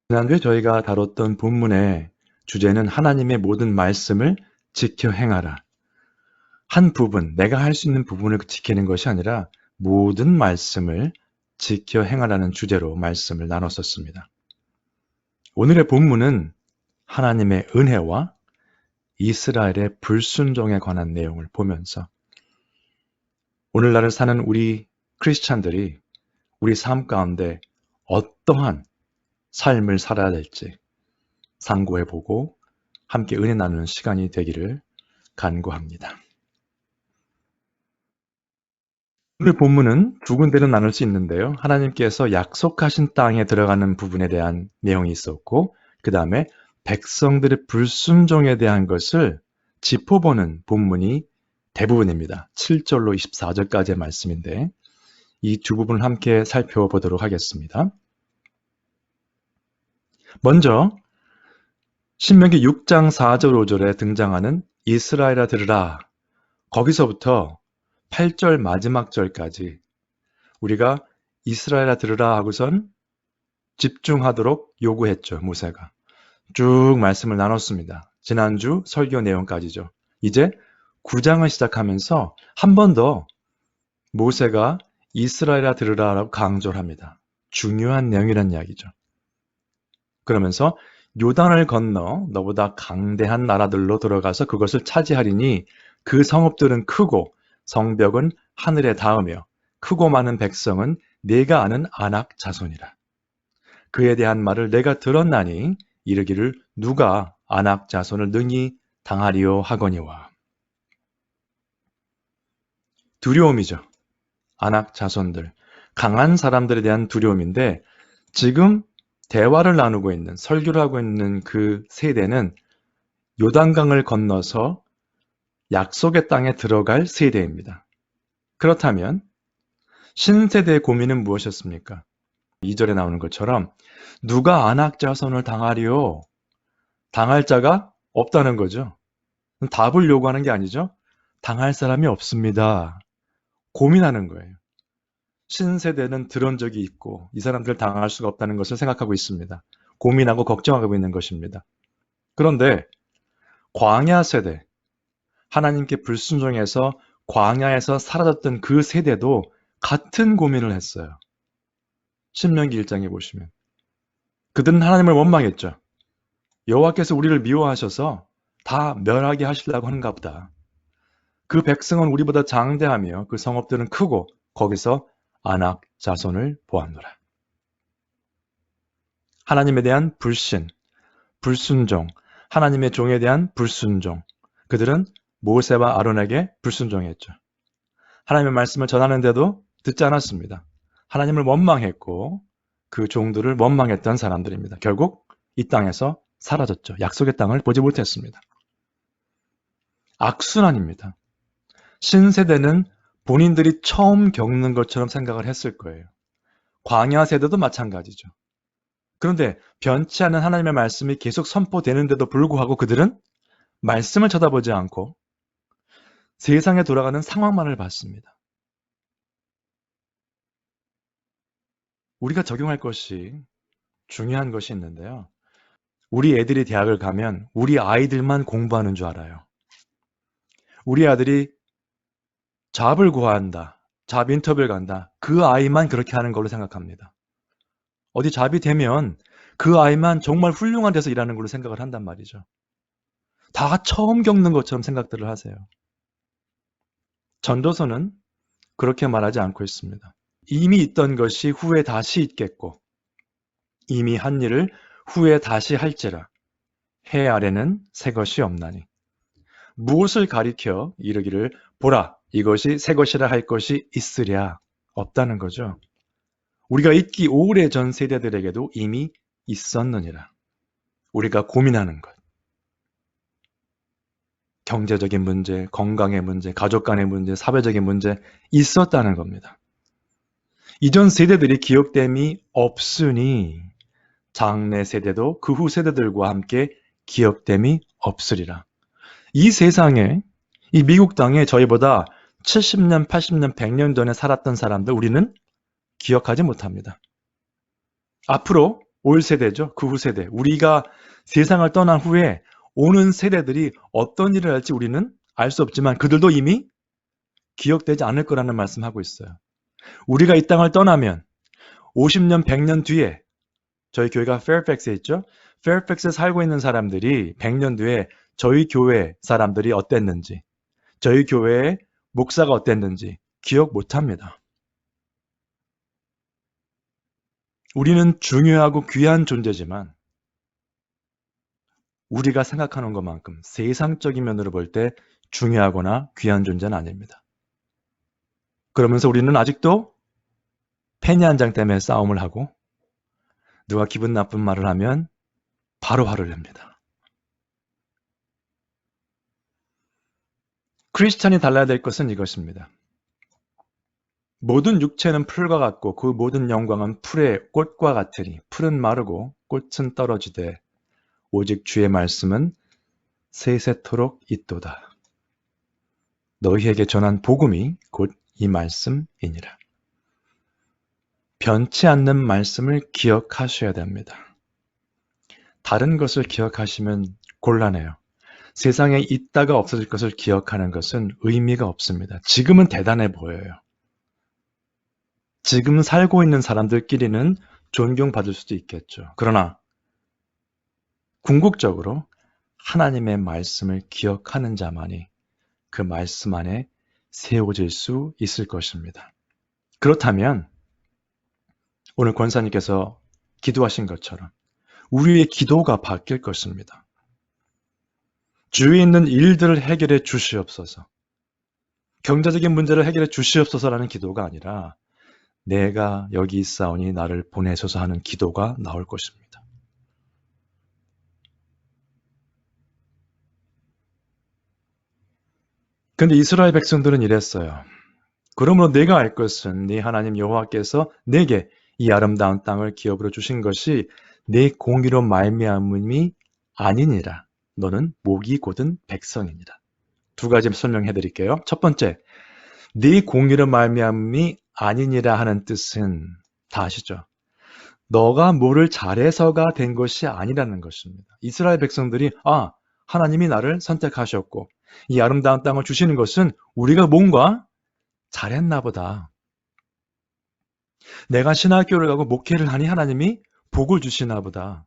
지난주에 저희가 다뤘던 본문의 주제는 하나님의 모든 말씀을 지켜 행하라. 한 부분, 내가 할 수 있는 부분을 지키는 것이 아니라 모든 말씀을 지켜 행하라는 주제로 말씀을 나눴었습니다. 오늘의 본문은 하나님의 은혜와 이스라엘의 불순종에 관한 내용을 보면서 오늘날을 사는 우리 크리스찬들이 우리 삶 가운데 어떠한 삶을 살아야 될지 상고해보고 함께 은혜 나누는 시간이 되기를 간구합니다. 오늘 본문은 두 군데로 나눌 수 있는데요. 하나님께서 약속하신 땅에 들어가는 부분에 대한 내용이 있었고 그 다음에 백성들의 불순종에 대한 것을 짚어보는 본문이 대부분입니다. 7절로 24절까지의 말씀인데 이 두 부분을 함께 살펴보도록 하겠습니다. 먼저 신명기 6장 4절 5절에 등장하는 이스라엘아 들으라, 거기서부터 8절 마지막 절까지 우리가 이스라엘아 들으라 하고선 집중하도록 요구했죠. 모세가 쭉 말씀을 나눴습니다. 지난주 설교 내용까지죠. 이제 9장을 시작하면서 한 번 더 모세가 이스라엘아 들으라라고 강조를 합니다. 중요한 내용이란 이야기죠. 그러면서 요단을 건너 너보다 강대한 나라들로 들어가서 그것을 차지하리니 그 성읍들은 크고 성벽은 하늘에 닿으며 크고 많은 백성은 내가 아는 아낙 자손이라. 그에 대한 말을 내가 들었나니 이르기를 누가 아낙 자손을 능히 당하리요 하거니와. 두려움이죠. 아낙 자손들, 강한 사람들에 대한 두려움인데 지금 대화를 나누고 있는, 설교를 하고 있는 그 세대는 요단강을 건너서 약속의 땅에 들어갈 세대입니다. 그렇다면 신세대의 고민은 무엇이었습니까? 2절에 나오는 것처럼 누가 아낙 자손을 당하리요? 당할 자가 없다는 거죠. 답을 요구하는 게 아니죠. 당할 사람이 없습니다. 고민하는 거예요. 신세대는 들은 적이 있고 이 사람들 당할 수가 없다는 것을 생각하고 있습니다. 고민하고 걱정하고 있는 것입니다. 그런데 광야 세대, 하나님께 불순종해서 광야에서 사라졌던 그 세대도 같은 고민을 했어요. 신명기 1장에 보시면 그들은 하나님을 원망했죠. 여호와께서 우리를 미워하셔서 다 멸하게 하시려고 하는가 보다. 그 백성은 우리보다 장대하며 그 성읍들은 크고 거기서 아낙 자손을 보았노라. 하나님에 대한 불신, 불순종, 하나님의 종에 대한 불순종. 그들은 모세와 아론에게 불순종했죠. 하나님의 말씀을 전하는데도 듣지 않았습니다. 하나님을 원망했고 그 종들을 원망했던 사람들입니다. 결국 이 땅에서 사라졌죠. 약속의 땅을 보지 못했습니다. 악순환입니다. 신세대는 본인들이 처음 겪는 것처럼 생각을 했을 거예요. 광야 세대도 마찬가지죠. 그런데 변치 않은 하나님의 말씀이 계속 선포되는데도 불구하고 그들은 말씀을 쳐다보지 않고 세상에 돌아가는 상황만을 봤습니다. 우리가 적용할 것이 중요한 것이 있는데요. 우리 애들이 대학을 가면 우리 아이들만 공부하는 줄 알아요. 우리 아들이 잡을 구한다, 잡 인터뷰를 간다. 그 아이만 그렇게 하는 걸로 생각합니다. 어디 잡이 되면 그 아이만 정말 훌륭한 데서 일하는 걸로 생각을 한단 말이죠. 다 처음 겪는 것처럼 생각들을 하세요. 전도서는 그렇게 말하지 않고 있습니다. 이미 있던 것이 후에 다시 있겠고 이미 한 일을 후에 다시 할지라 해 아래는 새 것이 없나니 무엇을 가리켜 이르기를 보라 이것이 새 것이라 할 것이 있으랴 없다는 거죠. 우리가 있기 오래전 세대들에게도 이미 있었느니라. 우리가 고민하는 것. 경제적인 문제, 건강의 문제, 가족 간의 문제, 사회적인 문제 있었다는 겁니다. 이전 세대들이 기억됨이 없으니 장래 세대도 그 후 세대들과 함께 기억됨이 없으리라. 이 세상에, 이 미국 땅에 저희보다 70년, 80년, 100년 전에 살았던 사람들 우리는 기억하지 못합니다. 앞으로 올 세대죠. 그 후 세대. 우리가 세상을 떠난 후에 오는 세대들이 어떤 일을 할지 우리는 알 수 없지만 그들도 이미 기억되지 않을 거라는 말씀하고 있어요. 우리가 이 땅을 떠나면 50년, 100년 뒤에 저희 교회가 페어팩스에 있죠. 페어팩스에 살고 있는 사람들이 100년 뒤에 저희 교회 사람들이 어땠는지, 저희 교회의 목사가 어땠는지 기억 못합니다. 우리는 중요하고 귀한 존재지만 우리가 생각하는 것만큼 세상적인 면으로 볼 때 중요하거나 귀한 존재는 아닙니다. 그러면서 우리는 아직도 펜이 한 장 때문에 싸움을 하고 누가 기분 나쁜 말을 하면 바로 화를 냅니다. 크리스찬이 달라야 될 것은 이것입니다. 모든 육체는 풀과 같고 그 모든 영광은 풀의 꽃과 같으니 풀은 마르고 꽃은 떨어지되 오직 주의 말씀은 세세토록 있도다. 너희에게 전한 복음이 곧 이 말씀이니라. 변치 않는 말씀을 기억하셔야 됩니다. 다른 것을 기억하시면 곤란해요. 세상에 있다가 없어질 것을 기억하는 것은 의미가 없습니다. 지금은 대단해 보여요. 지금 살고 있는 사람들끼리는 존경받을 수도 있겠죠. 그러나 궁극적으로 하나님의 말씀을 기억하는 자만이 그 말씀 안에 세워질 수 있을 것입니다. 그렇다면 오늘 권사님께서 기도하신 것처럼 우리의 기도가 바뀔 것입니다. 주위에 있는 일들을 해결해 주시옵소서. 경제적인 문제를 해결해 주시옵소서라는 기도가 아니라 내가 여기 있사오니 나를 보내소서 하는 기도가 나올 것입니다. 근데 이스라엘 백성들은 이랬어요. 그러므로 내가 알 것은 네 하나님 여호와께서 내게 이 아름다운 땅을 기업으로 주신 것이 내 공의로 말미암음이 아니니라. 너는 목이 곧은 백성이니라. 두 가지 설명해 드릴게요. 첫 번째, 네 공의로 말미암음이 아니니라 하는 뜻은 다 아시죠? 너가 뭐를 잘해서가 된 것이 아니라는 것입니다. 이스라엘 백성들이 하나님이 나를 선택하셨고 이 아름다운 땅을 주시는 것은 우리가 뭔가 잘했나 보다. 내가 신학교를 가고 목회를 하니 하나님이 복을 주시나 보다.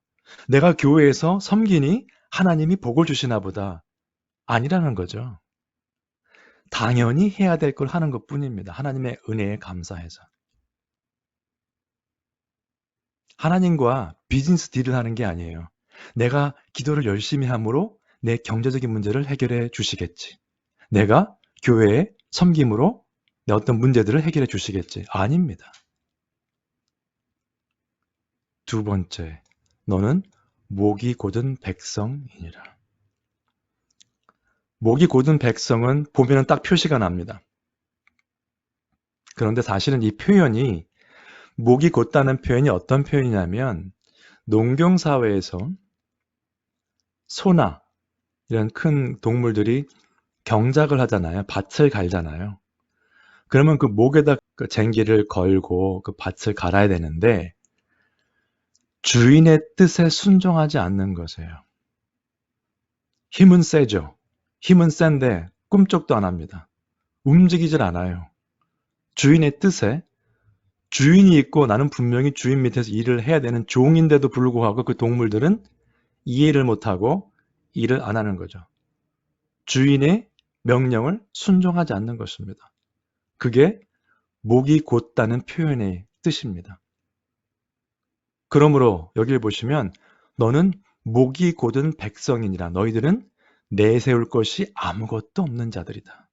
내가 교회에서 섬기니 하나님이 복을 주시나 보다. 아니라는 거죠. 당연히 해야 될 걸 하는 것뿐입니다. 하나님의 은혜에 감사해서. 하나님과 비즈니스 딜을 하는 게 아니에요. 내가 기도를 열심히 함으로 내 경제적인 문제를 해결해 주시겠지. 내가 교회에 섬김으로 내 어떤 문제들을 해결해 주시겠지. 아닙니다. 두 번째, 너는 목이 곧은 백성이니라. 목이 곧은 백성은 보면 딱 표시가 납니다. 그런데 사실은 이 표현이 목이 곧다는 표현이 어떤 표현이냐면 농경사회에서 소나 이런 큰 동물들이 경작을 하잖아요. 밭을 갈잖아요. 그러면 그 목에다 그 쟁기를 걸고 그 밭을 갈아야 되는데 주인의 뜻에 순종하지 않는 것이에요. 힘은 세죠. 힘은 센데 꿈쩍도 안 합니다. 움직이질 않아요. 주인의 뜻에 주인이 있고 나는 분명히 주인 밑에서 일을 해야 되는 종인데도 불구하고 그 동물들은 이해를 못하고 일을 안 하는 거죠. 주인의 명령을 순종하지 않는 것입니다. 그게 목이 곧다는 표현의 뜻입니다. 그러므로 여기를 보시면 너는 목이 곧은 백성이니라. 너희들은 내세울 것이 아무것도 없는 자들이다.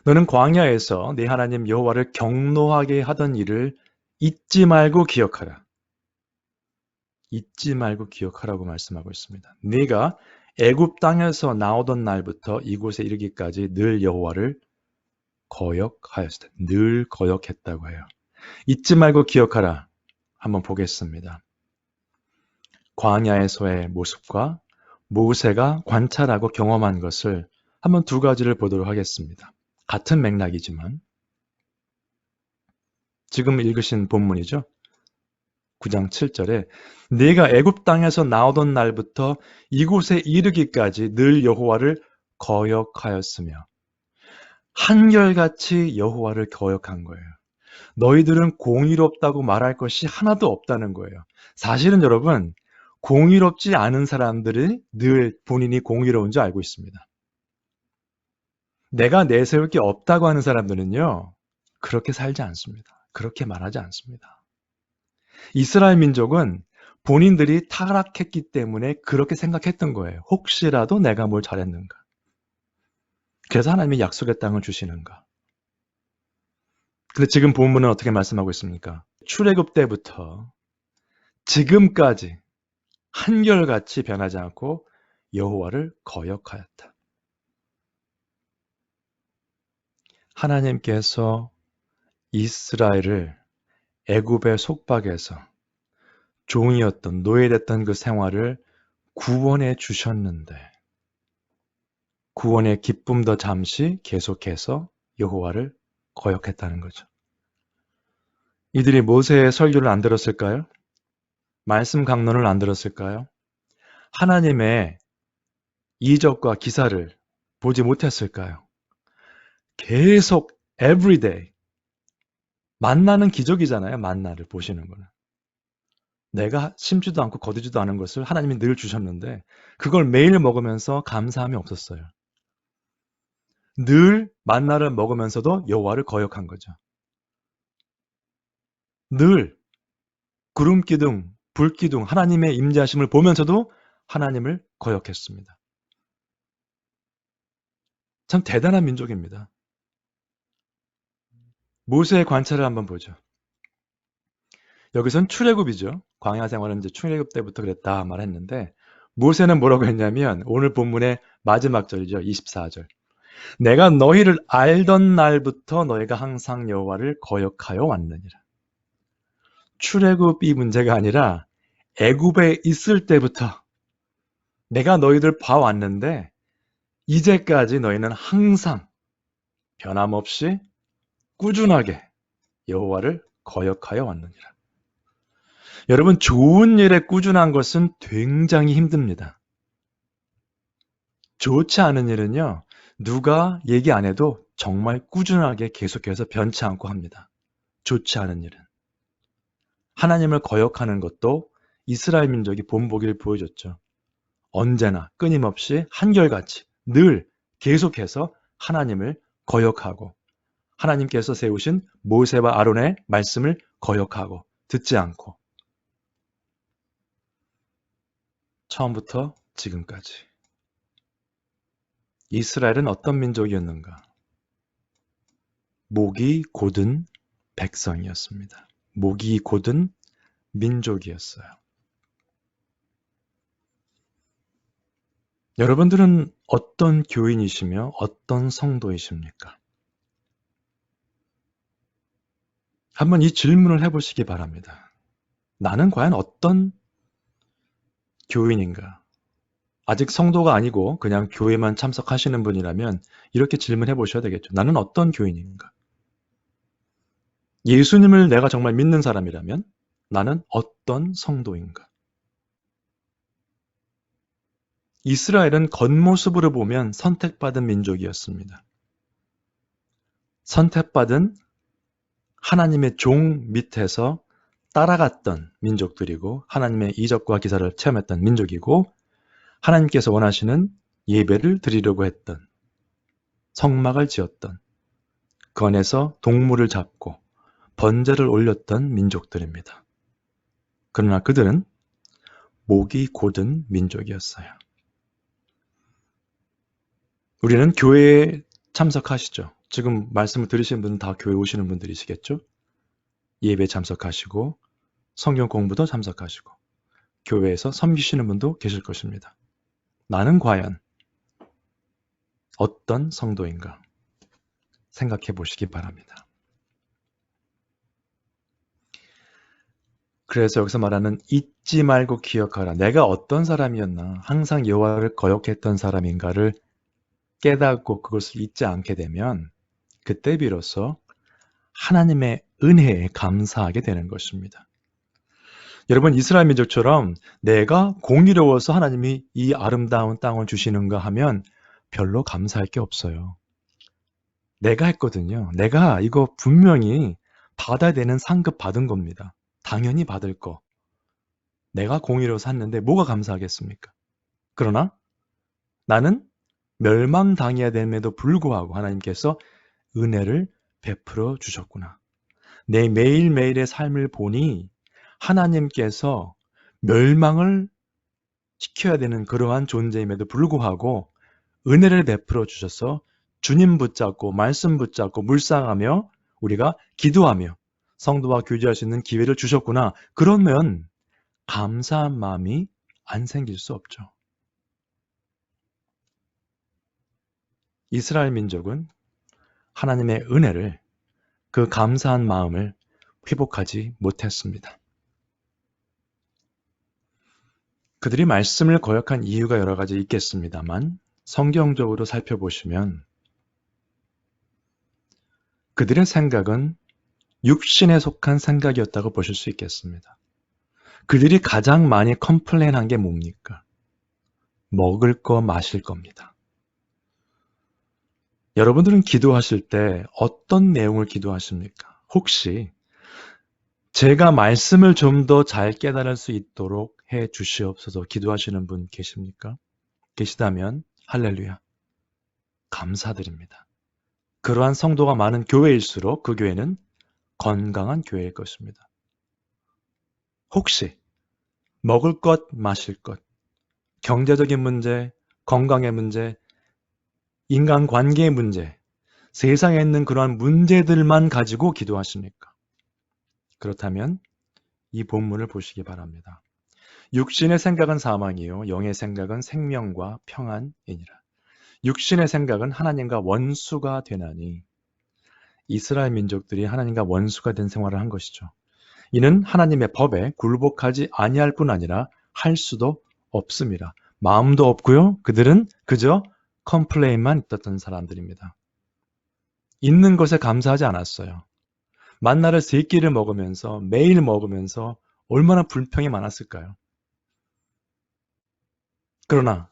너는 광야에서 네 하나님 여호와를 경노하게 하던 일을 잊지 말고 기억하라. 잊지 말고 기억하라고 말씀하고 있습니다. 네가 애굽 땅에서 나오던 날부터 이곳에 이르기까지 늘 여호와를 거역하였다. 늘 거역했다고 해요. 잊지 말고 기억하라. 한번 보겠습니다. 광야에서의 모습과 모세가 관찰하고 경험한 것을 한번 두 가지를 보도록 하겠습니다. 같은 맥락이지만 지금 읽으신 본문이죠. 9장 7절에 네가 애굽 땅에서 나오던 날부터 이곳에 이르기까지 늘 여호와를 거역하였으며 한결같이 여호와를 거역한 거예요. 너희들은 공의롭다고 말할 것이 하나도 없다는 거예요. 사실은 여러분, 공의롭지 않은 사람들이 늘 본인이 공의로운 줄 알고 있습니다. 내가 내세울 게 없다고 하는 사람들은요, 그렇게 살지 않습니다. 그렇게 말하지 않습니다. 이스라엘 민족은 본인들이 타락했기 때문에 그렇게 생각했던 거예요. 혹시라도 내가 뭘 잘했는가. 그래서 하나님이 약속의 땅을 주시는가. 근데 지금 본문은 어떻게 말씀하고 있습니까? 출애굽 때부터 지금까지 한결같이 변하지 않고 여호와를 거역하였다. 하나님께서 이스라엘을 애굽의 속박에서 종이었던 노예됐던 그 생활을 구원해 주셨는데 구원의 기쁨도 잠시 계속해서 여호와를 거역했다는 거죠. 이들이 모세의 설교를 안 들었을까요? 말씀 강론을 안 들었을까요? 하나님의 이적과 기사를 보지 못했을까요? 계속 everyday 만나는 기적이잖아요. 만나를 보시는 거는. 내가 심지도 않고 거두지도 않은 것을 하나님이 늘 주셨는데 그걸 매일 먹으면서 감사함이 없었어요. 늘 만나를 먹으면서도 여호와를 거역한 거죠. 늘 구름 기둥, 불 기둥, 하나님의 임재하심을 보면서도 하나님을 거역했습니다. 참 대단한 민족입니다. 모세의 관찰을 한번 보죠. 여기선 출애굽이죠. 광야 생활은 이제 출애굽 때부터 그랬다 말했는데 모세는 뭐라고 했냐면 오늘 본문의 마지막 절이죠. 24절. 내가 너희를 알던 날부터 너희가 항상 여호와를 거역하여 왔느니라. 출애굽이 문제가 아니라 애굽에 있을 때부터 내가 너희들 봐왔는데 이제까지 너희는 항상 변함없이 꾸준하게 여호와를 거역하여 왔느니라. 여러분, 좋은 일에 꾸준한 것은 굉장히 힘듭니다. 좋지 않은 일은요, 누가 얘기 안 해도 정말 꾸준하게 계속해서 변치 않고 합니다. 좋지 않은 일은. 하나님을 거역하는 것도 이스라엘 민족이 본보기를 보여줬죠. 언제나 끊임없이 한결같이 늘 계속해서 하나님을 거역하고 하나님께서 세우신 모세와 아론의 말씀을 거역하고 듣지 않고 처음부터 지금까지 이스라엘은 어떤 민족이었는가? 목이 곧은 백성이었습니다. 목이 곧은 민족이었어요. 여러분들은 어떤 교인이시며 어떤 성도이십니까? 한번 이 질문을 해보시기 바랍니다. 나는 과연 어떤 교인인가? 아직 성도가 아니고 그냥 교회만 참석하시는 분이라면 이렇게 질문해 보셔야 되겠죠. 나는 어떤 교인인가? 예수님을 내가 정말 믿는 사람이라면 나는 어떤 성도인가? 이스라엘은 겉모습으로 보면 선택받은 민족이었습니다. 선택받은 하나님의 종 밑에서 따라갔던 민족들이고 하나님의 이적과 기사를 체험했던 민족이고 하나님께서 원하시는 예배를 드리려고 했던 성막을 지었던 그 안에서 동물을 잡고 번제를 올렸던 민족들입니다. 그러나 그들은 목이 곧은 민족이었어요. 우리는 교회에 참석하시죠. 지금 말씀을 들으신 분은 다 교회 오시는 분들이시겠죠? 예배 참석하시고 성경 공부도 참석하시고 교회에서 섬기시는 분도 계실 것입니다. 나는 과연 어떤 성도인가 생각해 보시기 바랍니다. 그래서 여기서 말하는 잊지 말고 기억하라. 내가 어떤 사람이었나, 항상 여호와를 거역했던 사람인가를 깨닫고 그것을 잊지 않게 되면 그때 비로소 하나님의 은혜에 감사하게 되는 것입니다. 여러분, 이스라엘 민족처럼 내가 공의로워서 하나님이 이 아름다운 땅을 주시는가 하면 별로 감사할 게 없어요. 내가 했거든요. 내가 이거 분명히 받아야 되는 상급 받은 겁니다. 당연히 받을 거. 내가 공의로워서 샀는데 뭐가 감사하겠습니까? 그러나 나는 멸망당해야 됨에도 불구하고 하나님께서 은혜를 베풀어 주셨구나. 내 매일매일의 삶을 보니 하나님께서 멸망을 시켜야 되는 그러한 존재임에도 불구하고 은혜를 베풀어 주셔서 주님 붙잡고 말씀 붙잡고 묵상하며 우리가 기도하며 성도와 교제할 수 있는 기회를 주셨구나. 그러면 감사한 마음이 안 생길 수 없죠. 이스라엘 민족은 하나님의 은혜를, 그 감사한 마음을 회복하지 못했습니다. 그들이 말씀을 거역한 이유가 여러 가지 있겠습니다만 성경적으로 살펴보시면 그들의 생각은 육신에 속한 생각이었다고 보실 수 있겠습니다. 그들이 가장 많이 컴플레인한 게 뭡니까? 먹을 거, 마실 겁니다. 여러분들은 기도하실 때 어떤 내용을 기도하십니까? 혹시 제가 말씀을 좀 더 잘 깨달을 수 있도록 해 주시옵소서 기도하시는 분 계십니까? 계시다면 할렐루야. 감사드립니다. 그러한 성도가 많은 교회일수록 그 교회는 건강한 교회일 것입니다. 혹시 먹을 것, 마실 것, 경제적인 문제, 건강의 문제, 인간관계의 문제, 세상에 있는 그러한 문제들만 가지고 기도하십니까? 그렇다면 이 본문을 보시기 바랍니다. 육신의 생각은 사망이요 영의 생각은 생명과 평안이니라. 육신의 생각은 하나님과 원수가 되나니 이스라엘 민족들이 하나님과 원수가 된 생활을 한 것이죠. 이는 하나님의 법에 굴복하지 아니할 뿐 아니라 할 수도 없습니다. 마음도 없고요. 그들은 그저 컴플레인만 있었던 사람들입니다. 있는 것에 감사하지 않았어요. 만나를 3끼를 먹으면서 매일 먹으면서 얼마나 불평이 많았을까요? 그러나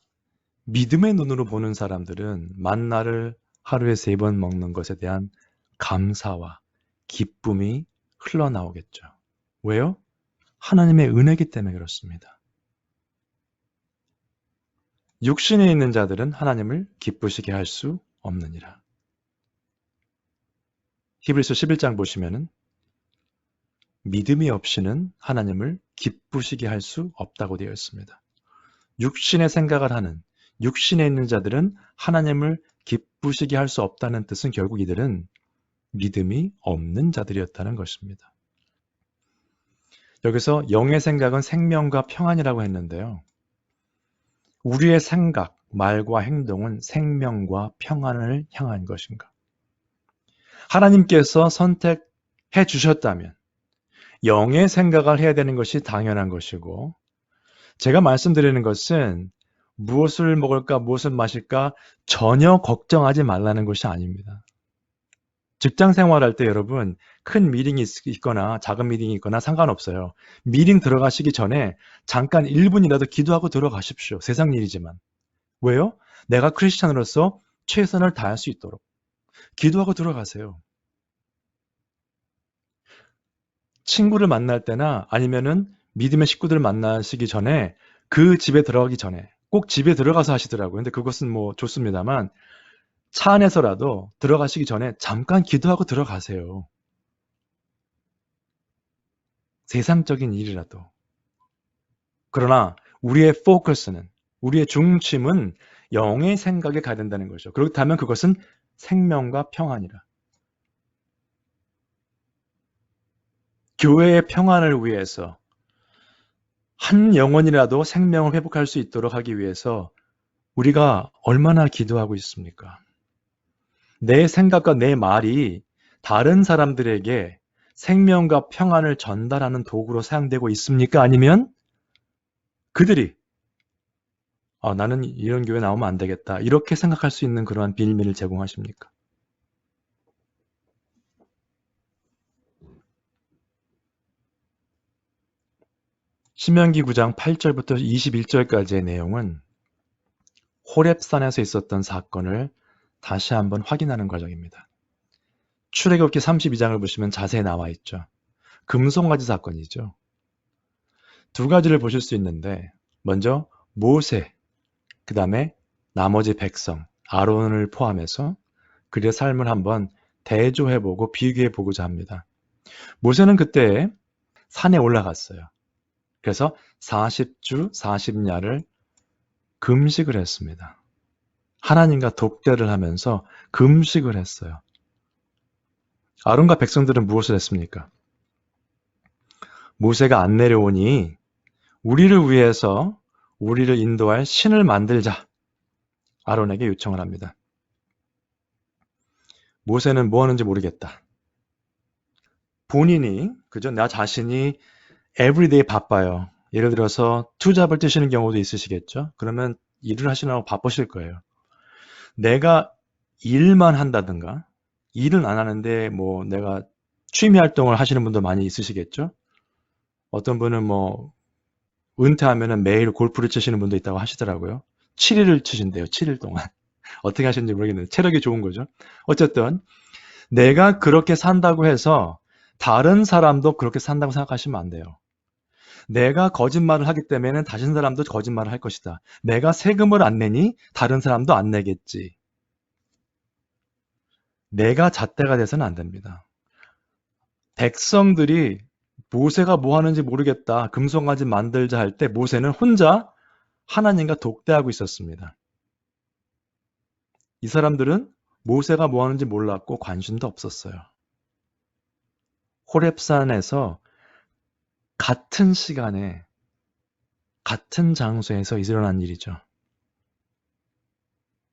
믿음의 눈으로 보는 사람들은 만나를 하루에 3번 먹는 것에 대한 감사와 기쁨이 흘러나오겠죠. 왜요? 하나님의 은혜이기 때문에 그렇습니다. 육신에 있는 자들은 하나님을 기쁘시게 할 수 없느니라. 히브리서 11장 보시면은 믿음이 없이는 하나님을 기쁘시게 할 수 없다고 되어 있습니다. 육신의 생각을 하는, 육신에 있는 자들은 하나님을 기쁘시게 할 수 없다는 뜻은 결국 이들은 믿음이 없는 자들이었다는 것입니다. 여기서 영의 생각은 생명과 평안이라고 했는데요. 우리의 생각, 말과 행동은 생명과 평안을 향한 것인가? 하나님께서 선택해 주셨다면 영의 생각을 해야 되는 것이 당연한 것이고, 제가 말씀드리는 것은 무엇을 먹을까, 무엇을 마실까 전혀 걱정하지 말라는 것이 아닙니다. 직장 생활할 때 여러분, 큰 미팅이 있거나 작은 미팅이 있거나 상관없어요. 미팅 들어가시기 전에 잠깐 1분이라도 기도하고 들어가십시오. 세상 일이지만. 왜요? 내가 크리스찬으로서 최선을 다할 수 있도록 기도하고 들어가세요. 친구를 만날 때나 아니면은 믿음의 식구들을 만나시기 전에 그 집에 들어가기 전에 꼭 집에 들어가서 하시더라고요. 근데 그것은 뭐 좋습니다만 차 안에서라도 들어가시기 전에 잠깐 기도하고 들어가세요. 세상적인 일이라도. 그러나 우리의 포커스는, 우리의 중심은 영의 생각에 가야 된다는 거죠. 그렇다면 그것은 생명과 평안이라. 교회의 평안을 위해서 한 영혼이라도 생명을 회복할 수 있도록 하기 위해서 우리가 얼마나 기도하고 있습니까? 내 생각과 내 말이 다른 사람들에게 생명과 평안을 전달하는 도구로 사용되고 있습니까? 아니면 그들이 나는 이런 교회 나오면 안 되겠다 이렇게 생각할 수 있는 그러한 빌미를 제공하십니까? 신명기 9장 8절부터 21절까지의 내용은 호렙산에서 있었던 사건을 다시 한번 확인하는 과정입니다. 출애굽기 32장을 보시면 자세히 나와 있죠. 금송아지 사건이죠. 두 가지를 보실 수 있는데 먼저 모세, 그 다음에 나머지 백성, 아론을 포함해서 그들의 삶을 한번 대조해보고 비교해보고자 합니다. 모세는 그때 산에 올라갔어요. 그래서 40주 40야를 금식을 했습니다. 하나님과 독대를 하면서 금식을 했어요. 아론과 백성들은 무엇을 했습니까? 모세가 안 내려오니 우리를 위해서 우리를 인도할 신을 만들자. 아론에게 요청을 합니다. 모세는 뭐 하는지 모르겠다. 본인이, 그죠? 나 자신이 everyday 바빠요. 예를 들어서 투잡을 뛰시는 경우도 있으시겠죠? 그러면 일을 하시느라고 바쁘실 거예요. 내가 일만 한다든가, 일은 안 하는데 뭐 내가 취미 활동을 하시는 분도 많이 있으시겠죠? 어떤 분은 뭐 은퇴하면은 매일 골프를 치시는 분도 있다고 하시더라고요. 7일을 치신대요. 7일 동안. 어떻게 하시는지 모르겠는데 체력이 좋은 거죠. 어쨌든 내가 그렇게 산다고 해서 다른 사람도 그렇게 산다고 생각하시면 안 돼요. 내가 거짓말을 하기 때문에 다른 사람도 거짓말을 할 것이다. 내가 세금을 안 내니 다른 사람도 안 내겠지. 내가 잣대가 돼서는 안 됩니다. 백성들이 모세가 뭐 하는지 모르겠다. 금송아지 만들자 할 때 모세는 혼자 하나님과 독대하고 있었습니다. 이 사람들은 모세가 뭐 하는지 몰랐고 관심도 없었어요. 호렙산에서 같은 시간에 같은 장소에서 일어난 일이죠.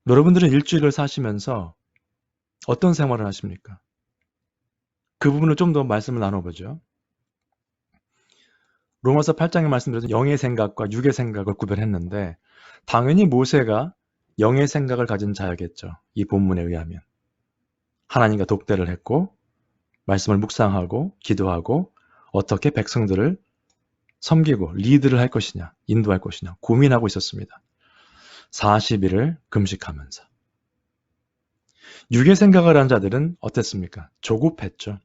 여러분들은 일주일을 사시면서 어떤 생활을 하십니까? 그 부분을 좀 더 말씀을 나눠보죠. 로마서 8장에 말씀드린 영의 생각과 육의 생각을 구별했는데 당연히 모세가 영의 생각을 가진 자였겠죠. 이 본문에 의하면. 하나님과 독대를 했고 말씀을 묵상하고 기도하고 어떻게 백성들을 섬기고 리드를 할 것이냐, 인도할 것이냐 고민하고 있었습니다. 40일을 금식하면서. 육의 생각을 한 자들은 어땠습니까? 조급했죠.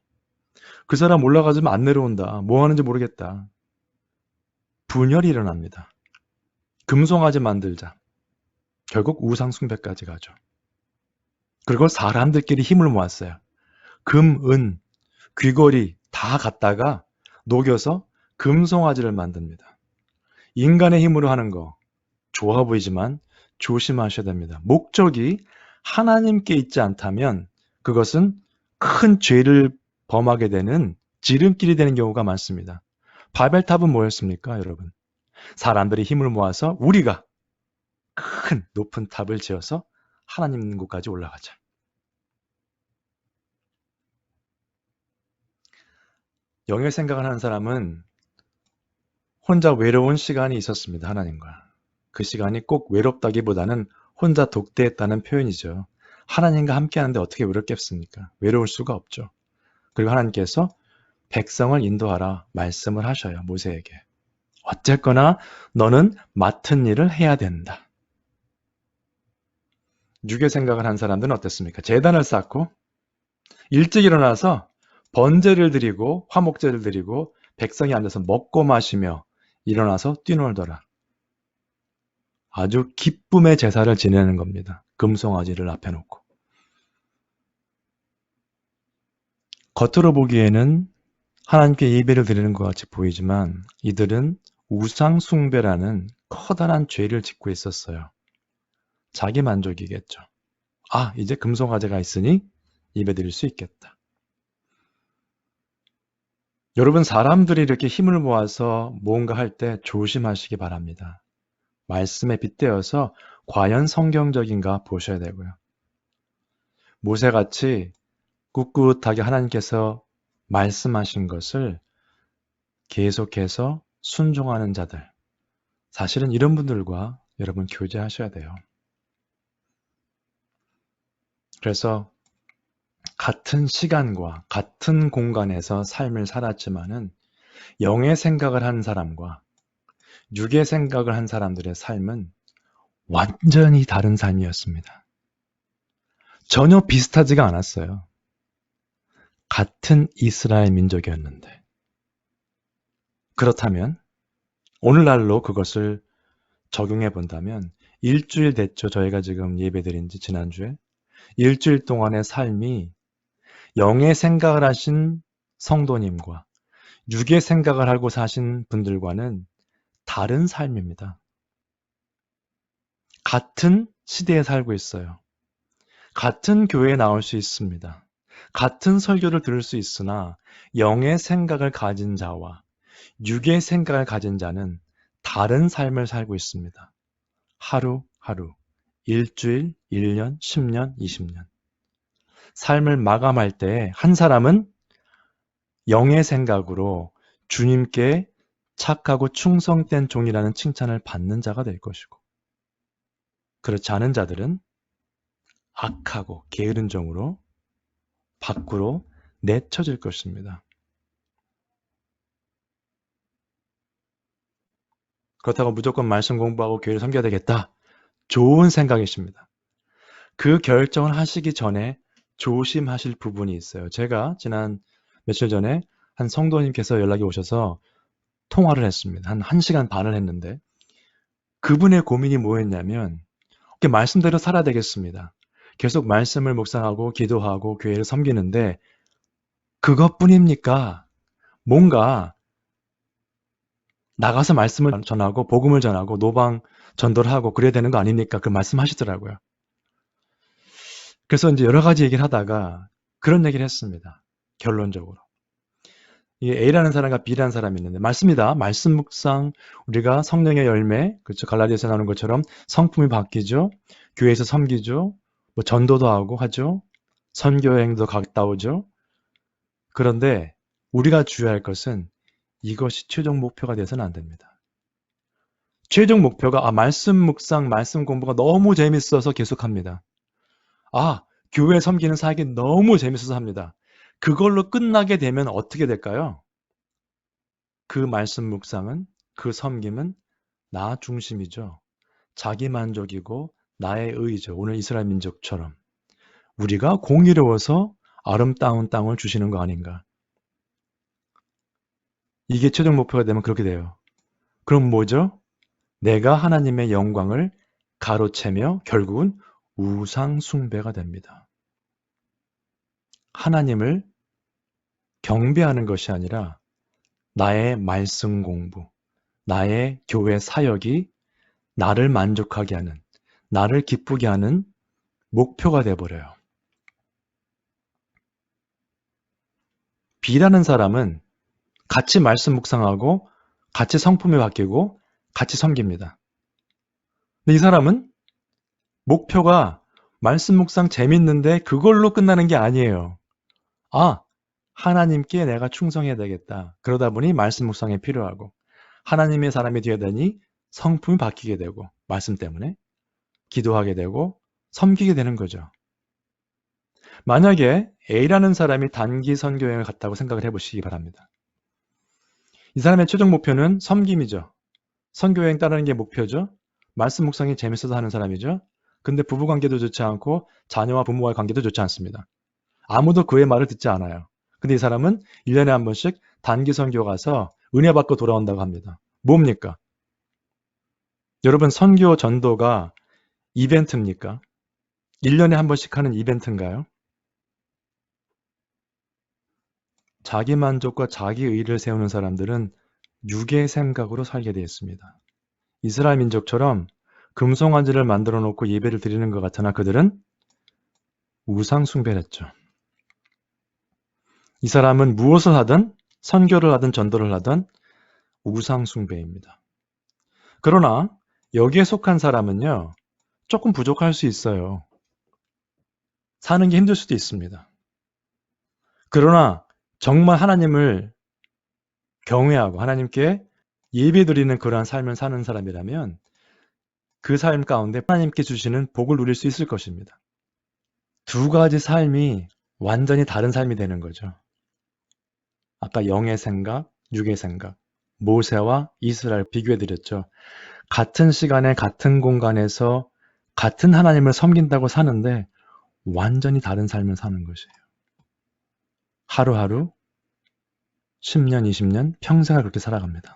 그 사람 올라가지면 안 내려온다. 뭐 하는지 모르겠다. 분열이 일어납니다. 금송아지 만들자. 결국 우상숭배까지 가죠. 그리고 사람들끼리 힘을 모았어요. 금, 은, 귀걸이 다 갖다가 녹여서 금송아지를 만듭니다. 인간의 힘으로 하는 거 좋아 보이지만 조심하셔야 됩니다. 목적이 하나님께 있지 않다면 그것은 큰 죄를 범하게 되는 지름길이 되는 경우가 많습니다. 바벨탑은 뭐였습니까, 여러분? 사람들이 힘을 모아서 우리가 큰 높은 탑을 지어서 하나님 있는 곳까지 올라가자. 영의 생각을 하는 사람은 혼자 외로운 시간이 있었습니다, 하나님과. 그 시간이 꼭 외롭다기보다는 혼자 독대했다는 표현이죠. 하나님과 함께 하는데 어떻게 외롭겠습니까? 외로울 수가 없죠. 그리고 하나님께서 백성을 인도하라 말씀을 하셔요, 모세에게. 어쨌거나 너는 맡은 일을 해야 된다. 육의 생각을 한 사람들은 어땠습니까? 제단을 쌓고 일찍 일어나서 번제를 드리고 화목제를 드리고 백성이 앉아서 먹고 마시며 일어나서 뛰놀더라. 아주 기쁨의 제사를 지내는 겁니다. 금송아지를 앞에 놓고. 겉으로 보기에는 하나님께 예배를 드리는 것 같이 보이지만 이들은 우상 숭배라는 커다란 죄를 짓고 있었어요. 자기 만족이겠죠. 아, 이제 금송아지가 있으니 예배 드릴 수 있겠다. 여러분, 사람들이 이렇게 힘을 모아서 뭔가 할 때 조심하시기 바랍니다. 말씀에 빗대어서 과연 성경적인가 보셔야 되고요. 모세같이 꿋꿋하게 하나님께서 말씀하신 것을 계속해서 순종하는 자들, 사실은 이런 분들과 여러분 교제하셔야 돼요. 그래서 같은 시간과 같은 공간에서 삶을 살았지만은 영의 생각을 한 사람과 육의 생각을 한 사람들의 삶은 완전히 다른 삶이었습니다. 전혀 비슷하지가 않았어요. 같은 이스라엘 민족이었는데. 그렇다면 오늘날로 그것을 적용해 본다면 일주일 됐죠. 저희가 지금 예배드린 지 지난주에. 일주일 동안의 삶이 영의 생각을 하신 성도님과 육의 생각을 하고 사신 분들과는 다른 삶입니다. 같은 시대에 살고 있어요. 같은 교회에 나올 수 있습니다. 같은 설교를 들을 수 있으나 영의 생각을 가진 자와 육의 생각을 가진 자는 다른 삶을 살고 있습니다. 하루하루, 일주일, 1년, 10년, 20년. 삶을 마감할 때 한 사람은 영의 생각으로 주님께 착하고 충성된 종이라는 칭찬을 받는 자가 될 것이고, 그렇지 않은 자들은 악하고 게으른 종으로 밖으로 내쳐질 것입니다. 그렇다고 무조건 말씀 공부하고 교회를 섬겨야 되겠다. 좋은 생각이십니다. 그 결정을 하시기 전에 조심하실 부분이 있어요. 제가 지난 며칠 전에 한 성도님께서 연락이 오셔서 통화를 했습니다. 한 1시간 반을 했는데 그분의 고민이 뭐였냐면 말씀대로 살아야 되겠습니다. 계속 말씀을 묵상하고 기도하고 교회를 섬기는데 그것뿐입니까? 뭔가 나가서 말씀을 전하고 복음을 전하고 노방 전도를 하고 그래야 되는 거 아닙니까? 그 말씀하시더라고요. 그래서 이제 여러 가지 얘기를 하다가 그런 얘기를 했습니다. 결론적으로. 이 A라는 사람과 B라는 사람이 있는데 맞습니다. 말씀 묵상, 우리가 성령의 열매, 그렇죠. 갈라디아서 나오는 것처럼 성품이 바뀌죠. 교회에서 섬기죠. 뭐 전도도 하고 하죠. 선교여행도 갔다 오죠. 그런데 우리가 주의할 것은 이것이 최종 목표가 돼서는 안 됩니다. 최종 목표가 말씀 묵상, 말씀 공부가 너무 재밌어서 계속합니다. 교회 섬기는 사역이 너무 재밌어서 합니다. 그걸로 끝나게 되면 어떻게 될까요? 그 말씀 묵상은, 그 섬김은 나 중심이죠. 자기 만족이고 나의 의죠. 오늘 이스라엘 민족처럼. 우리가 공의로워서 아름다운 땅을 주시는 거 아닌가. 이게 최종 목표가 되면 그렇게 돼요. 그럼 뭐죠? 내가 하나님의 영광을 가로채며 결국은 우상 숭배가 됩니다. 하나님을 경배하는 것이 아니라 나의 말씀 공부, 나의 교회 사역이 나를 만족하게 하는, 나를 기쁘게 하는 목표가 되어버려요. B라는 사람은 같이 말씀 묵상하고 같이 성품이 바뀌고 같이 섬깁니다. 근데 이 사람은 목표가 말씀 묵상 재밌는데 그걸로 끝나는 게 아니에요. 하나님께 내가 충성해야 되겠다. 그러다 보니 말씀 묵상이 필요하고 하나님의 사람이 되어야 되니 성품이 바뀌게 되고 말씀 때문에 기도하게 되고 섬기게 되는 거죠. 만약에 A라는 사람이 단기 선교여행을 갔다고 생각을 해보시기 바랍니다. 이 사람의 최종 목표는 섬김이죠. 선교여행 따르는 게 목표죠. 말씀 묵상이 재밌어서 하는 사람이죠. 근데 부부관계도 좋지 않고 자녀와 부모와의 관계도 좋지 않습니다. 아무도 그의 말을 듣지 않아요. 근데 이 사람은 1년에 한 번씩 단기 선교 가서 은혜 받고 돌아온다고 합니다. 뭡니까? 여러분 선교 전도가 이벤트입니까? 1년에 한 번씩 하는 이벤트인가요? 자기 만족과 자기 의를 세우는 사람들은 육의 생각으로 살게 되어 있습니다. 이스라엘 민족처럼 금송아지를 만들어 놓고 예배를 드리는 것 같으나 그들은 우상 숭배를 했죠. 이 사람은 무엇을 하든 선교를 하든 전도를 하든 우상 숭배입니다. 그러나 여기에 속한 사람은요, 조금 부족할 수 있어요. 사는 게 힘들 수도 있습니다. 그러나 정말 하나님을 경외하고 하나님께 예배드리는 그러한 삶을 사는 사람이라면 그 삶 가운데 하나님께 주시는 복을 누릴 수 있을 것입니다. 두 가지 삶이 완전히 다른 삶이 되는 거죠. 아까 영의 생각, 육의 생각. 모세와 이스라엘 비교해 드렸죠. 같은 시간에 같은 공간에서 같은 하나님을 섬긴다고 사는데 완전히 다른 삶을 사는 것이에요. 하루하루 10년, 20년, 평생을 그렇게 살아갑니다.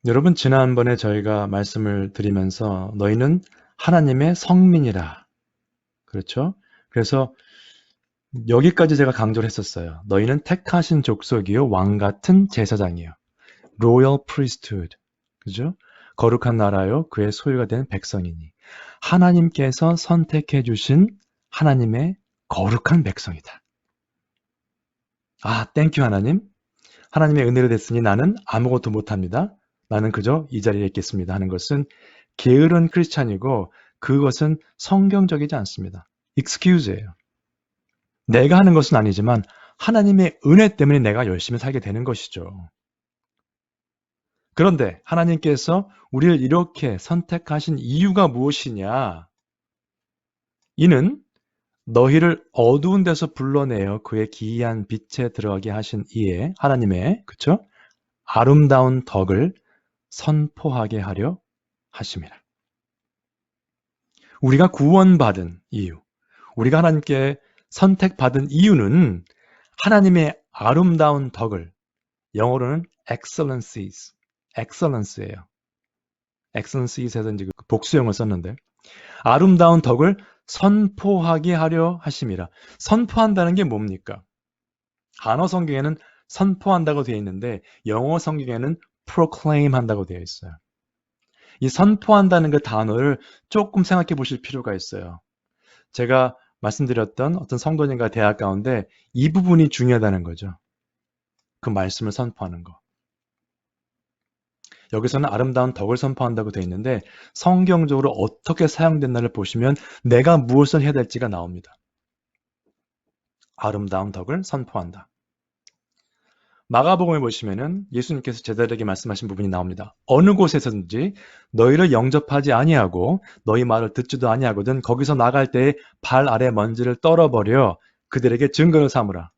여러분, 지난번에 저희가 말씀을 드리면서 너희는 하나님의 성민이라. 그렇죠? 그래서 여기까지 제가 강조를 했었어요. 너희는 택하신 족속이요, 왕 같은 제사장이요. Royal priesthood. 그죠? 거룩한 나라요, 그의 소유가 된 백성이니. 하나님께서 선택해 주신 하나님의 거룩한 백성이다. 아, 땡큐 하나님. 하나님의 은혜로 됐으니 나는 아무것도 못합니다. 나는 그저 이 자리에 있겠습니다 하는 것은 게으른 크리스찬이고 그것은 성경적이지 않습니다. excuse예요. 내가 하는 것은 아니지만 하나님의 은혜 때문에 내가 열심히 살게 되는 것이죠. 그런데 하나님께서 우리를 이렇게 선택하신 이유가 무엇이냐? 이는 너희를 어두운 데서 불러내어 그의 기이한 빛에 들어가게 하신 이에 하나님의 그쵸? 아름다운 덕을 선포하게 하려 하심이라. 우리가 구원받은 이유, 우리가 하나님께 선택받은 이유는 하나님의 아름다운 덕을, 영어로는 excellence예요. excellence에서 이제 복수형을 썼는데 아름다운 덕을 선포하게 하려 하심이라. 선포한다는 게 뭡니까? 한어 성경에는 선포한다고 되어 있는데 영어 성경에는 proclaim 한다고 되어 있어요. 이 선포한다는 그 단어를 조금 생각해 보실 필요가 있어요. 제가 말씀드렸던 어떤 성도님과 대화 가운데 이 부분이 중요하다는 거죠. 그 말씀을 선포하는 거. 여기서는 아름다운 덕을 선포한다고 되어 있는데 성경적으로 어떻게 사용됐나를 보시면 내가 무엇을 해야 될지가 나옵니다. 아름다운 덕을 선포한다. 마가복음에 보시면은 예수님께서 제자들에게 말씀하신 부분이 나옵니다. 어느 곳에서든지 너희를 영접하지 아니하고 너희 말을 듣지도 아니하거든 거기서 나갈 때에 발 아래 먼지를 떨어버려 그들에게 증거를 삼으라.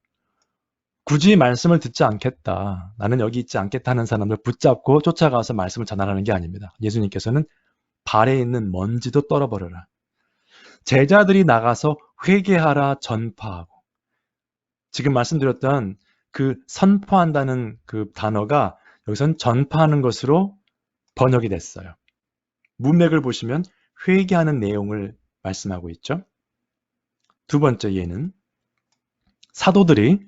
굳이 말씀을 듣지 않겠다. 나는 여기 있지 않겠다 하는 사람들 붙잡고 쫓아가서 말씀을 전하라는 게 아닙니다. 예수님께서는 발에 있는 먼지도 떨어버려라. 제자들이 나가서 회개하라 전파하고 지금 말씀드렸던 그 선포한다는 그 단어가 여기서는 전파하는 것으로 번역이 됐어요. 문맥을 보시면 회개하는 내용을 말씀하고 있죠. 두 번째 예는 사도들이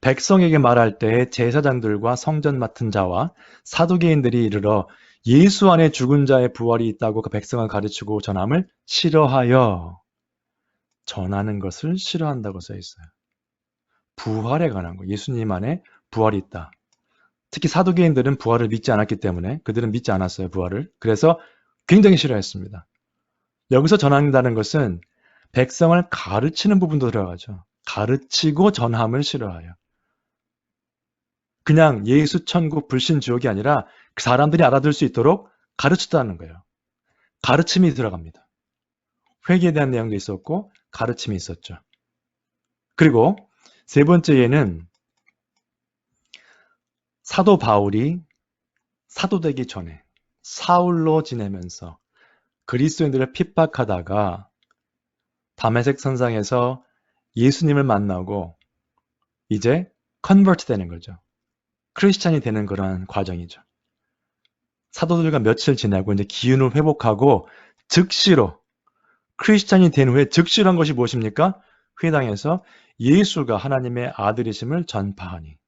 백성에게 말할 때 제사장들과 성전 맡은 자와 사두개인들이 이르러 예수 안에 죽은 자의 부활이 있다고 그 백성을 가르치고 전함을 싫어하여 전하는 것을 싫어한다고 써 있어요. 부활에 관한 거. 예수님 안에 부활이 있다. 특히 사두개인들은 부활을 믿지 않았기 때문에 그들은 믿지 않았어요. 부활을. 그래서 굉장히 싫어했습니다. 여기서 전한다는 것은 백성을 가르치는 부분도 들어가죠. 가르치고 전함을 싫어하여. 그냥 예수 천국 불신 지옥이 아니라 그 사람들이 알아들 수 있도록 가르쳤다는 거예요. 가르침이 들어갑니다. 회개에 대한 내용도 있었고 가르침이 있었죠. 그리고 세 번째 예는 사도 바울이 사도 되기 전에 사울로 지내면서 그리스도인들을 핍박하다가 다메섹 선상에서 예수님을 만나고 이제 컨버트 되는 거죠. 크리스찬이 되는 그런 과정이죠. 사도들과 며칠 지나고 이제 기운을 회복하고 즉시로 크리스찬이 된 후에 즉시로 한 것이 무엇입니까? 회당에서 예수가 하나님의 아들이심을 전파합니다.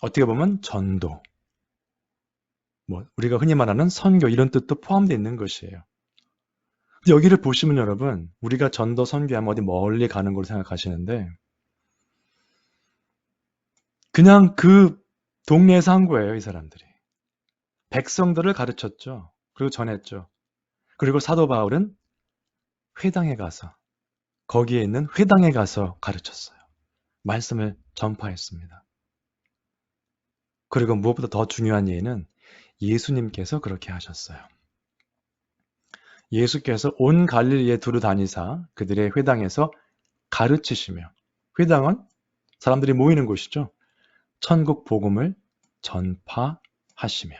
어떻게 보면 전도, 우리가 흔히 말하는 선교 이런 뜻도 포함되어 있는 것이에요. 여기를 보시면 여러분, 우리가 전도 선교하면 어디 멀리 가는 걸로 생각하시는데 그냥 그 동네에서 한 거예요, 이 사람들이. 백성들을 가르쳤죠. 그리고 전했죠. 그리고 사도 바울은 회당에 가서 거기에 있는 회당에 가서 가르쳤어요. 말씀을 전파했습니다. 그리고 무엇보다 더 중요한 예는 예수님께서 그렇게 하셨어요. 예수께서 온 갈릴리에 두루 다니사 그들의 회당에서 가르치시며 회당은 사람들이 모이는 곳이죠. 천국 복음을 전파하시며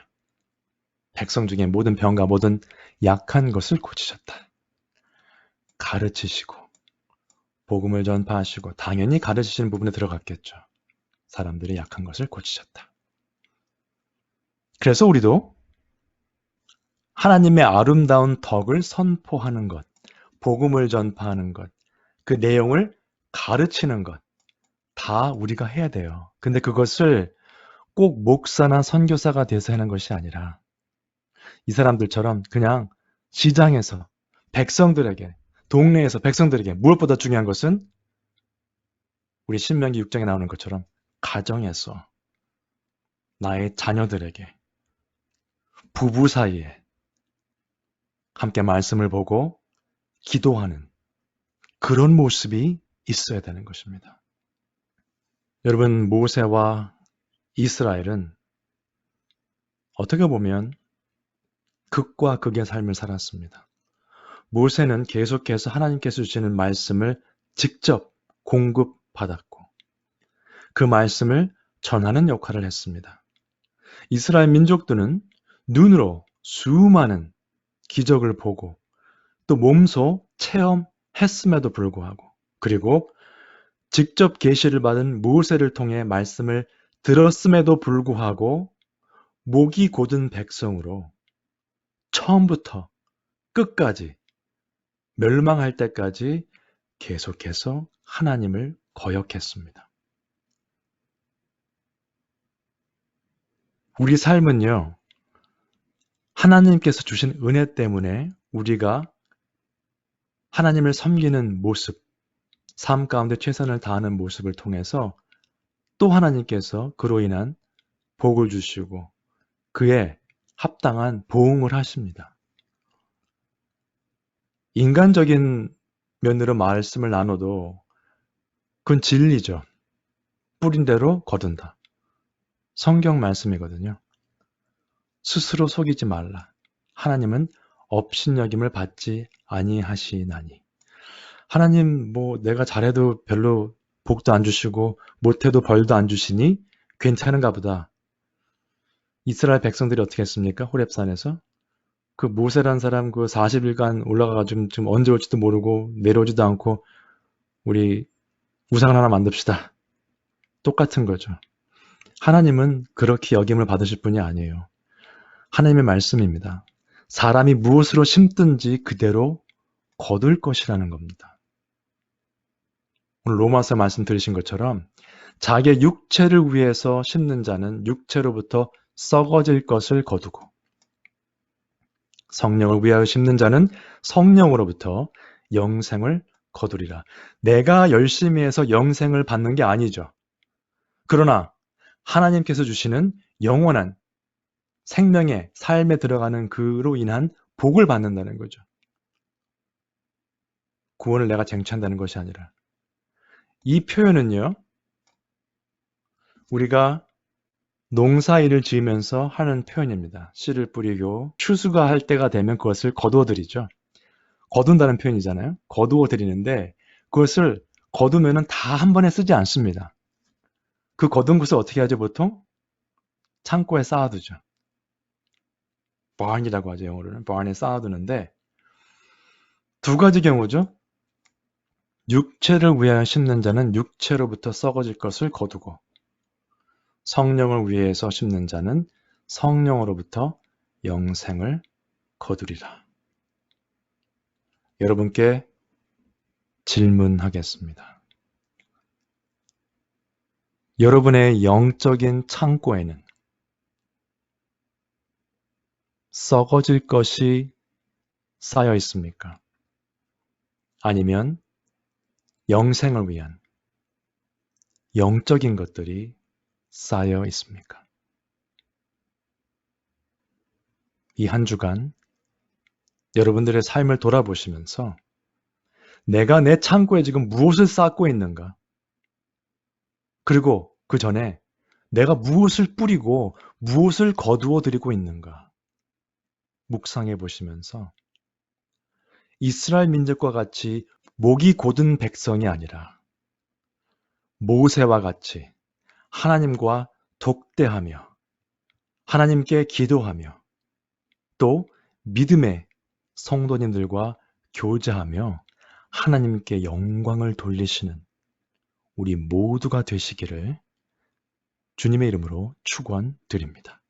백성 중에 모든 병과 모든 약한 것을 고치셨다. 가르치시고 복음을 전파하시고 당연히 가르치시는 부분에 들어갔겠죠. 사람들의 약한 것을 고치셨다. 그래서 우리도 하나님의 아름다운 덕을 선포하는 것, 복음을 전파하는 것, 그 내용을 가르치는 것, 다 우리가 해야 돼요. 근데 그것을 꼭 목사나 선교사가 돼서 하는 것이 아니라 이 사람들처럼 그냥 시장에서 백성들에게, 동네에서 백성들에게 무엇보다 중요한 것은 우리 신명기 6장에 나오는 것처럼 가정에서 나의 자녀들에게 부부 사이에 함께 말씀을 보고 기도하는 그런 모습이 있어야 되는 것입니다. 여러분, 모세와 이스라엘은 어떻게 보면 극과 극의 삶을 살았습니다. 모세는 계속해서 하나님께서 주시는 말씀을 직접 공급받았고 그 말씀을 전하는 역할을 했습니다. 이스라엘 민족들은 눈으로 수많은 기적을 보고 또 몸소 체험했음에도 불구하고 그리고 직접 계시를 받은 모세를 통해 말씀을 들었음에도 불구하고 목이 곧은 백성으로 처음부터 끝까지 멸망할 때까지 계속해서 하나님을 거역했습니다. 우리 삶은요, 하나님께서 주신 은혜 때문에 우리가 하나님을 섬기는 모습, 삶 가운데 최선을 다하는 모습을 통해서 또 하나님께서 그로 인한 복을 주시고 그에 합당한 보응을 하십니다. 인간적인 면으로 말씀을 나눠도 그건 진리죠. 뿌린 대로 거둔다. 성경 말씀이거든요. 스스로 속이지 말라. 하나님은 업신여김을 받지 아니하시나니. 하나님 내가 잘해도 별로 복도 안 주시고 못해도 벌도 안 주시니 괜찮은가 보다. 이스라엘 백성들이 어떻게 했습니까? 호렙산에서 그 모세란 사람 그 40일간 올라가가지고 지금 언제 올지도 모르고 내려오지도 않고 우리 우상을 하나 만듭시다. 똑같은 거죠. 하나님은 그렇게 여김을 받으실 분이 아니에요. 하나님의 말씀입니다. 사람이 무엇으로 심든지 그대로 거둘 것이라는 겁니다. 오늘 로마서 말씀 들으신 것처럼 자기의 육체를 위해서 심는 자는 육체로부터 썩어질 것을 거두고 성령을 위하여 심는 자는 성령으로부터 영생을 거두리라. 내가 열심히 해서 영생을 받는 게 아니죠. 그러나 하나님께서 주시는 영원한 생명의 삶에 들어가는 그로 인한 복을 받는다는 거죠. 구원을 내가 쟁취한다는 것이 아니라. 이 표현은요, 우리가 농사일을 지으면서 하는 표현입니다. 씨를 뿌리고 추수가 할 때가 되면 그것을 거두어들이죠. 거둔다는 표현이잖아요. 거두어들이는데 그것을 거두면은 다 한 번에 쓰지 않습니다. 그 거둔 것을 어떻게 하죠, 보통? 창고에 쌓아두죠. barn이라고 하죠, 영어로는. barn에 쌓아두는데 두 가지 경우죠. 육체를 위하여 심는 자는 육체로부터 썩어질 것을 거두고 성령을 위해서 심는 자는 성령으로부터 영생을 거두리라. 여러분께 질문하겠습니다. 여러분의 영적인 창고에는 썩어질 것이 쌓여 있습니까? 아니면 영생을 위한 영적인 것들이 쌓여 있습니까? 이 한 주간 여러분들의 삶을 돌아보시면서 내가 내 창고에 지금 무엇을 쌓고 있는가? 그리고 그 전에 내가 무엇을 뿌리고 무엇을 거두어 드리고 있는가? 묵상해 보시면서 이스라엘 민족과 같이 목이 곧은 백성이 아니라 모세와 같이 하나님과 독대하며 하나님께 기도하며 또 믿음의 성도님들과 교제하며 하나님께 영광을 돌리시는 우리 모두가 되시기를 주님의 이름으로 축원드립니다.